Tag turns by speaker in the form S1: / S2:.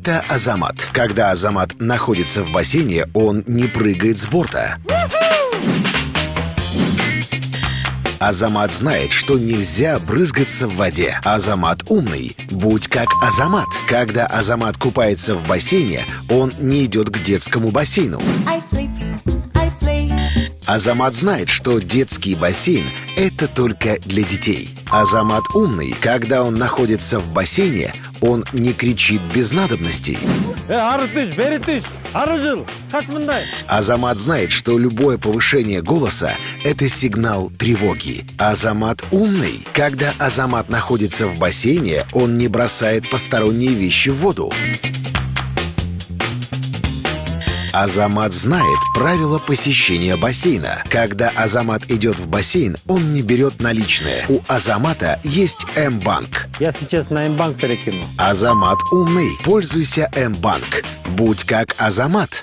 S1: Это Азамат. Когда Азамат находится в бассейне, он не прыгает с борта. Азамат знает, что нельзя брызгаться в воде. Азамат умный. Будь как Азамат. Когда Азамат купается в бассейне, он не идет к детскому бассейну. Азамат знает, что детский бассейн – это только для детей. Азамат умный. Когда он находится в бассейне, он не кричит без надобностей. Азамат знает, что любое повышение голоса – это сигнал тревоги. Азамат умный. Когда Азамат находится в бассейне, он не бросает посторонние вещи в воду. Азамат знает правила посещения бассейна. Когда Азамат идет в бассейн, он не берет наличные. У Азамата есть М-банк.
S2: Я сейчас на М-банк перекину.
S1: Азамат умный. Пользуйся М-банк. Будь как Азамат.